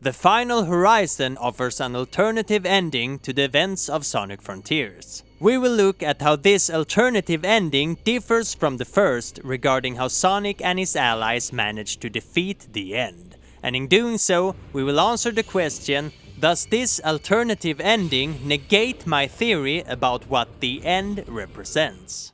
The Final Horizon offers an alternative ending to the events of Sonic Frontiers. We will look at how this alternative ending differs from the first regarding how Sonic and his allies managed to defeat the End. And in doing so, we will answer the question, does this alternative ending negate my theory about what the End represents?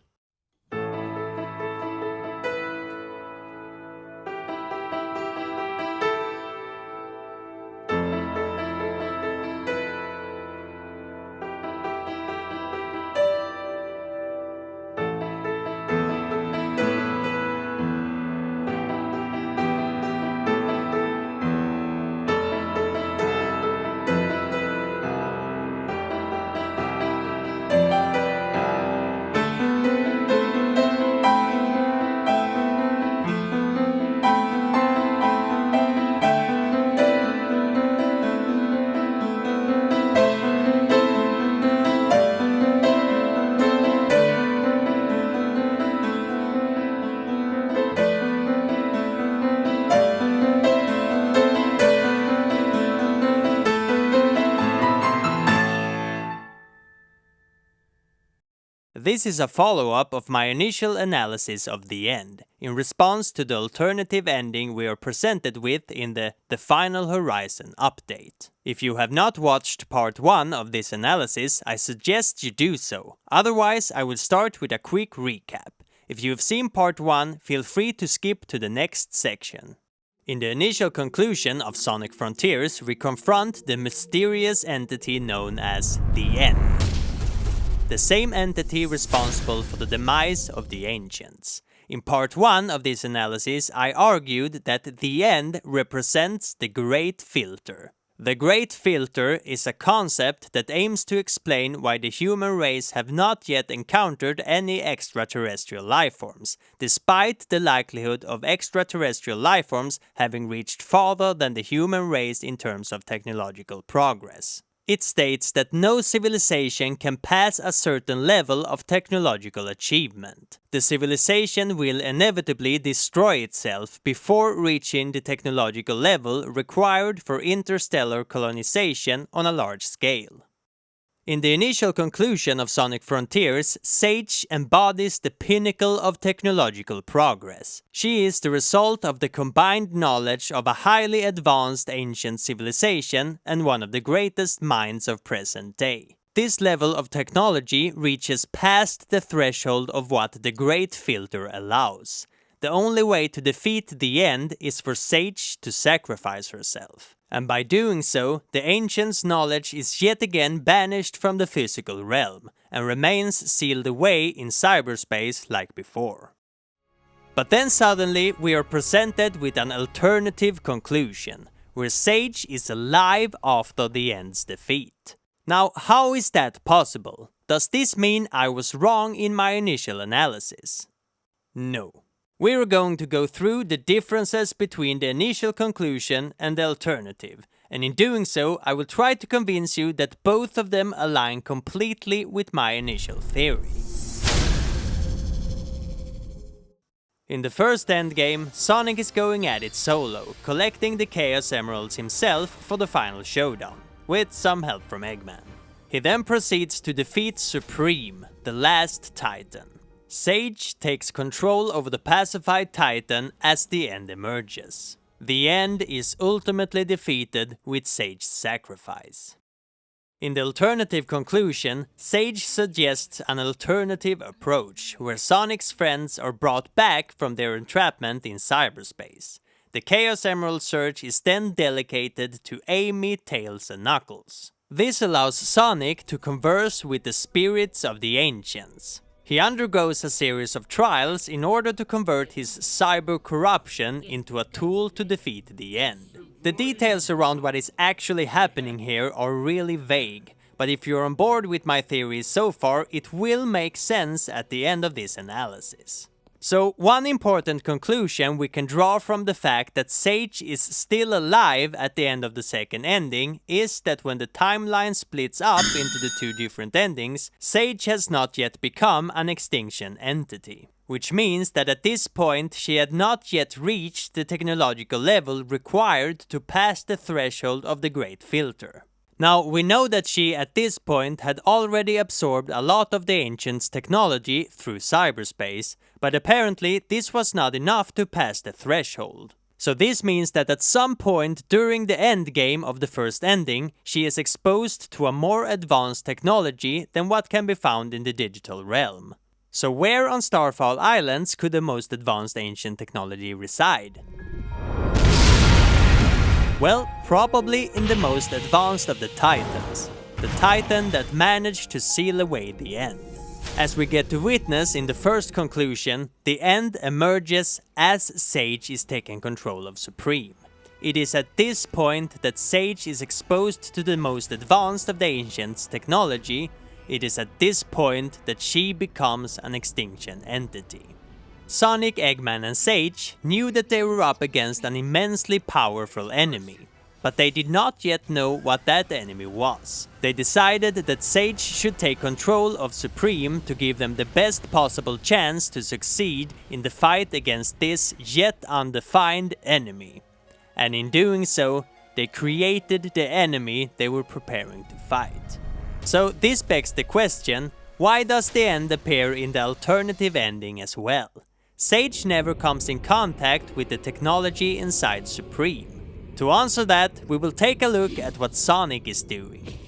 This is a follow-up of my initial analysis of the End, in response to the alternative ending we are presented with in the Final Horizon update. If you have not watched part 1 of this analysis, I suggest you do so. Otherwise, I will start with a quick recap. If you have seen part 1, feel free to skip to the next section. In the initial conclusion of Sonic Frontiers, we confront the mysterious entity known as the End. The same entity responsible for the demise of the Ancients. In part 1 of this analysis, I argued that the End represents the Great Filter. The Great Filter is a concept that aims to explain why the human race have not yet encountered any extraterrestrial lifeforms, despite the likelihood of extraterrestrial lifeforms having reached farther than the human race in terms of technological progress. It states that no civilization can pass a certain level of technological achievement. The civilization will inevitably destroy itself before reaching the technological level required for interstellar colonization on a large scale. In the initial conclusion of Sonic Frontiers, Sage embodies the pinnacle of technological progress. She is the result of the combined knowledge of a highly advanced ancient civilization and one of the greatest minds of present day. This level of technology reaches past the threshold of what the Great Filter allows. The only way to defeat the End is for Sage to sacrifice herself. And by doing so, the Ancients' knowledge is yet again banished from the physical realm, and remains sealed away in cyberspace like before. But then suddenly we are presented with an alternative conclusion, where Sage is alive after the End's defeat. Now, how is that possible? Does this mean I was wrong in my initial analysis? No. We're going to go through the differences between the initial conclusion and the alternative, and in doing so, I will try to convince you that both of them align completely with my initial theory. In the first endgame, Sonic is going at it solo, collecting the Chaos Emeralds himself for the final showdown, with some help from Eggman. He then proceeds to defeat Supreme, the last Titan. Sage takes control over the pacified Titan as the End emerges. The End is ultimately defeated with Sage's sacrifice. In the alternative conclusion, Sage suggests an alternative approach, where Sonic's friends are brought back from their entrapment in cyberspace. The Chaos Emerald search is then delegated to Amy, Tails and Knuckles. This allows Sonic to converse with the spirits of the Ancients. He undergoes a series of trials in order to convert his cyber corruption into a tool to defeat the End. The details around what is actually happening here are really vague, but if you're on board with my theories so far, it will make sense at the end of this analysis. So one important conclusion we can draw from the fact that Sage is still alive at the end of the second ending is that when the timeline splits up into the two different endings, Sage has not yet become an Extinction Entity. Which means that at this point she had not yet reached the technological level required to pass the threshold of the Great Filter. Now, we know that she at this point had already absorbed a lot of the Ancients' technology through cyberspace, but apparently this was not enough to pass the threshold. So this means that at some point during the endgame of the first ending, she is exposed to a more advanced technology than what can be found in the digital realm. So where on Starfall Islands could the most advanced ancient technology reside? Well, probably in the most advanced of the Titans, the Titan that managed to seal away the end. As we get to witness in the first conclusion, the end emerges as Sage is taking control of Supreme. It is at this point that Sage is exposed to the most advanced of the Ancients' technology. It is at this point that she becomes an Extinction Entity. Sonic, Eggman and Sage knew that they were up against an immensely powerful enemy, but they did not yet know what that enemy was. They decided that Sage should take control of Supreme to give them the best possible chance to succeed in the fight against this yet undefined enemy. And in doing so, they created the enemy they were preparing to fight. So this begs the question, why does the end appear in the alternative ending as well? Sage never comes in contact with the technology inside Supreme. To answer that, we will take a look at what Sonic is doing.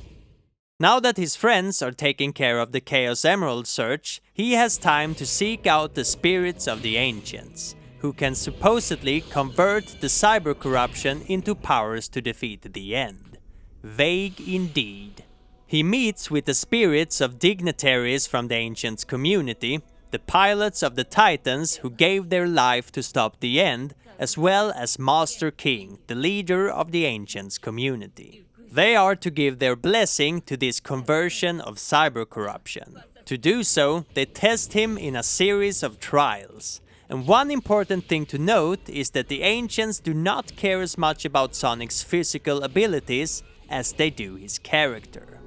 Now that his friends are taking care of the Chaos Emerald search, he has time to seek out the spirits of the Ancients, who can supposedly convert the cyber corruption into powers to defeat the end. Vague indeed. He meets with the spirits of dignitaries from the Ancients community, the pilots of the Titans who gave their life to stop the end, as well as Master King, the leader of the Ancients community. They are to give their blessing to this conversion of cyber corruption. To do so, they test him in a series of trials. And one important thing to note is that the Ancients do not care as much about Sonic's physical abilities as they do his character.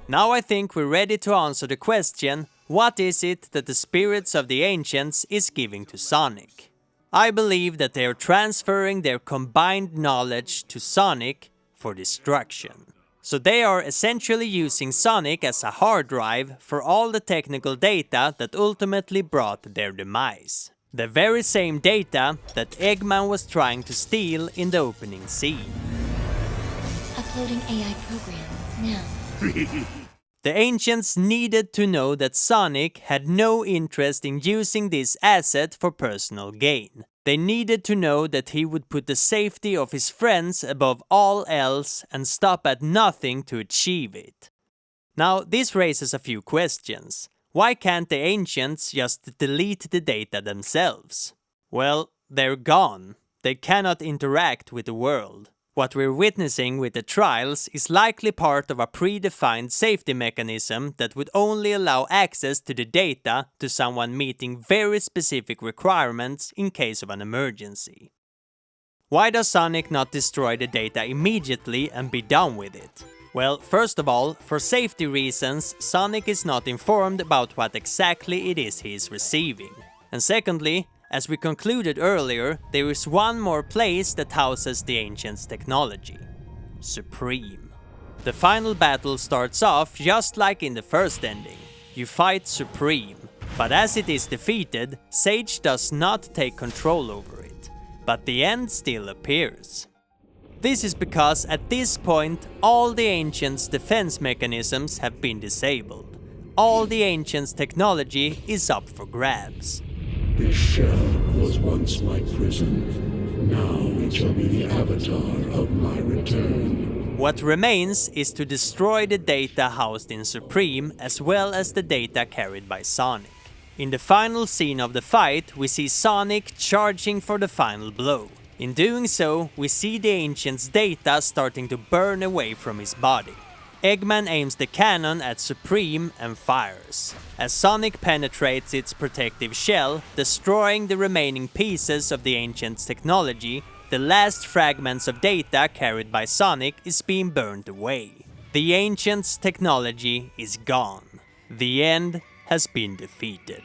Now I think we're ready to answer the question, what is it that the spirits of the Ancients is giving to Sonic? I believe that they are transferring their combined knowledge to Sonic for destruction. So they are essentially using Sonic as a hard drive for all the technical data that ultimately brought their demise. The very same data that Eggman was trying to steal in the opening scene. Uploading AI program now. The Ancients needed to know that Sonic had no interest in using this asset for personal gain. They needed to know that he would put the safety of his friends above all else and stop at nothing to achieve it. Now, this raises a few questions. Why can't the Ancients just delete the data themselves? Well, they're gone. They cannot interact with the world. What we're witnessing with the trials is likely part of a predefined safety mechanism that would only allow access to the data to someone meeting very specific requirements in case of an emergency. Why does Sonic not destroy the data immediately and be done with it? Well, first of all, for safety reasons, Sonic is not informed about what exactly it is he is receiving. And secondly, as we concluded earlier, there is one more place that houses the Ancients' technology. Supreme. The final battle starts off just like in the first ending. You fight Supreme, but as it is defeated, Sage does not take control over it, but the end still appears. This is because at this point, all the Ancients' defense mechanisms have been disabled. All the Ancients' technology is up for grabs. This shell was once my prison. Now it shall be the avatar of my return. What remains is to destroy the data housed in Supreme as well as the data carried by Sonic. In the final scene of the fight, we see Sonic charging for the final blow. In doing so, we see the Ancients' data starting to burn away from his body. Eggman aims the cannon at Supreme and fires. As Sonic penetrates its protective shell, destroying the remaining pieces of the Ancient's technology, the last fragments of data carried by Sonic is being burned away. The Ancient's technology is gone. The end has been defeated.